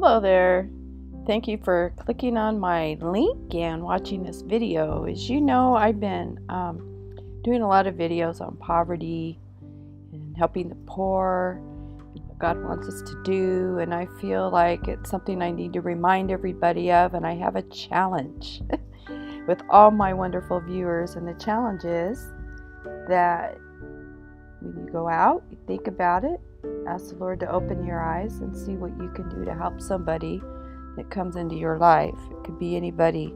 Hello there. Thank you for clicking on my link and watching this video. As you know, I've been doing a lot of videos on poverty and helping the poor, what God wants us to do, and I feel like it's something I need to remind everybody of, and I have a challenge with all my wonderful viewers. And the challenge is that when you go out, you think about it, ask the Lord to open your eyes and see what you can do to help somebody that comes into your life. It could be anybody,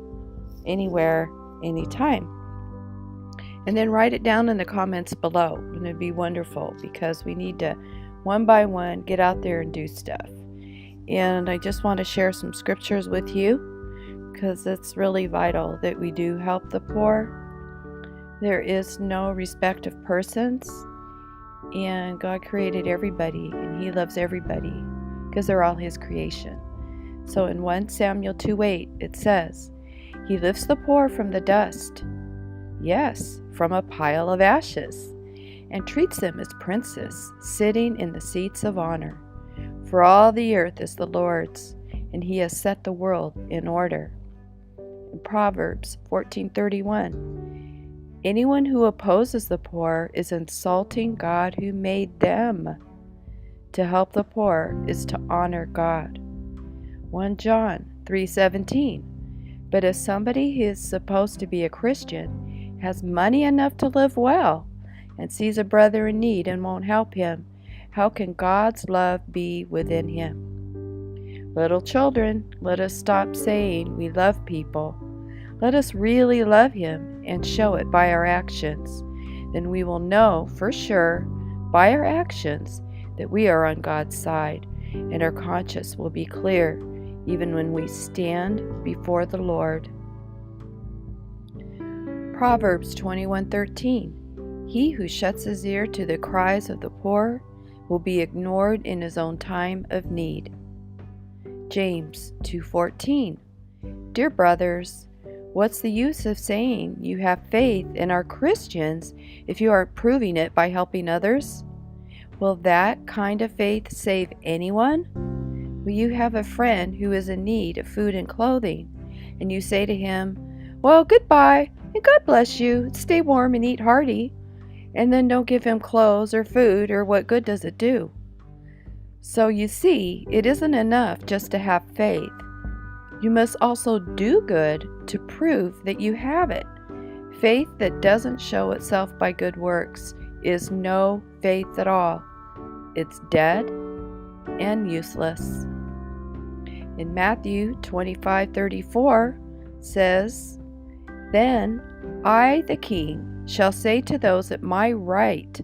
anywhere, anytime. And then write it down in the comments below, and it'd be wonderful, because we need to, one by one, get out there and do stuff. And I just want to share some scriptures with you, because it's really vital that we do help the poor. There is no respect of persons. And God created everybody, and He loves everybody because they're all His creation. So in 1 Samuel 2:8 it says, He lifts the poor from the dust, yes, from a pile of ashes, and treats them as princes, sitting in the seats of honor. For all the earth is the Lord's, and He has set the world in order. In Proverbs 14:31, anyone who opposes the poor is insulting God who made them. To help the poor is to honor God. 1 John 3:17. But if somebody who is supposed to be a Christian has money enough to live well and sees a brother in need and won't help him, how can God's love be within him? Little children, let us stop saying we love people. Let us really love Him and show it by our actions. Then we will know for sure by our actions that we are on God's side, and our conscience will be clear even when we stand before the Lord. Proverbs 21:13. He who shuts his ear to the cries of the poor will be ignored in his own time of need. James 2:14. Dear brothers, what's the use of saying you have faith and are Christians if you aren't proving it by helping others? Will that kind of faith save anyone? Will you have a friend who is in need of food and clothing, and you say to him, well, goodbye, and God bless you, stay warm and eat hearty, and then don't give him clothes or food, or what good does it do? So you see, it isn't enough just to have faith. You must also do good to prove that you have it. Faith that doesn't show itself by good works is no faith at all. It's dead and useless. In Matthew 25:34 says, Then I, the King, shall say to those at my right,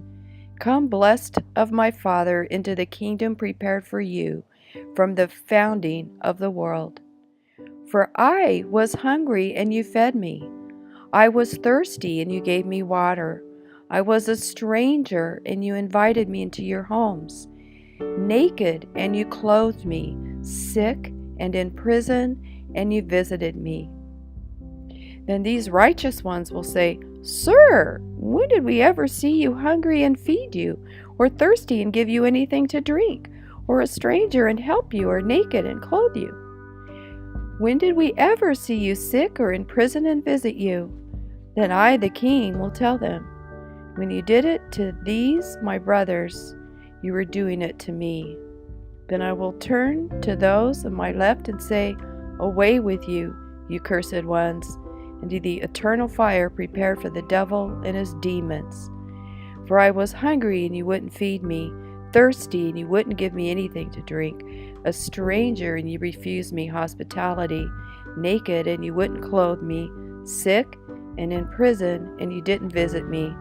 Come blessed of my Father into the kingdom prepared for you from the founding of the world. For I was hungry, and you fed me. I was thirsty, and you gave me water. I was a stranger, and you invited me into your homes. Naked, and you clothed me. Sick, and in prison, and you visited me. Then these righteous ones will say, Sir, when did we ever see you hungry and feed you, or thirsty and give you anything to drink, or a stranger and help you, or naked and clothe you? When did we ever see you sick or in prison and visit you? Then I, the King, will tell them, When you did it to these, my brothers, you were doing it to me. Then I will turn to those on my left and say, Away with you, you cursed ones, into the eternal fire prepared for the devil and his demons. For I was hungry, and you wouldn't feed me, thirsty, and you wouldn't give me anything to drink, a stranger, and you refused me hospitality, naked, and you wouldn't clothe me, sick, and in prison, and you didn't visit me.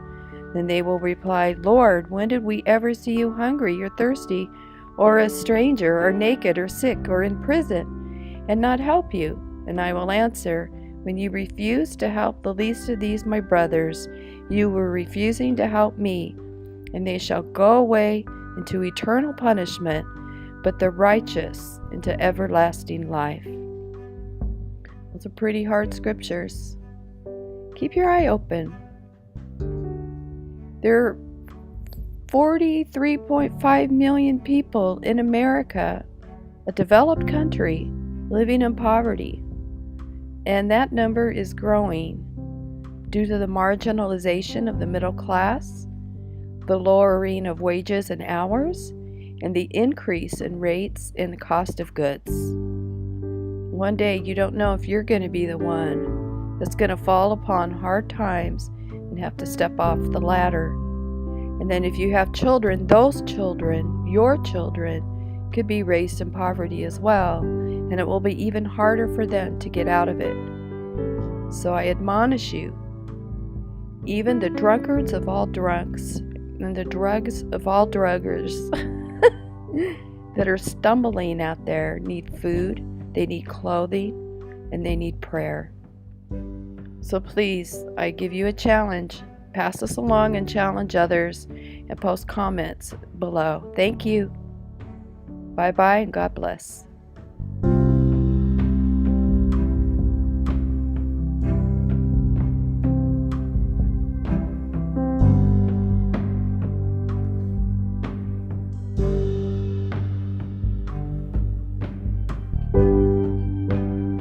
Then they will reply, Lord, when did we ever see you hungry or thirsty, or a stranger, or naked, or sick, or in prison, and not help you? And I will answer, When you refused to help the least of these my brothers, you were refusing to help me, and they shall go away into eternal punishment, but the righteous into everlasting life. Those are pretty hard scriptures. Keep your eye open. There are 43.5 million people in America a developed country living in poverty, and that number is growing due to the marginalization of the middle class, the lowering of wages and hours, and the increase in rates and the cost of goods. One day you don't know if you're going to be the one that's going to fall upon hard times and have to step off the ladder. And then if you have children, those children, your children, could be raised in poverty as well, and it will be even harder for them to get out of it. So I admonish you, even the drunkards of all drunks and the drugs of all druggers that are stumbling out there need food, they need clothing, and they need prayer. So please, I give you a challenge. Pass this along and challenge others, and post comments below. Thank you. Bye-bye and God bless.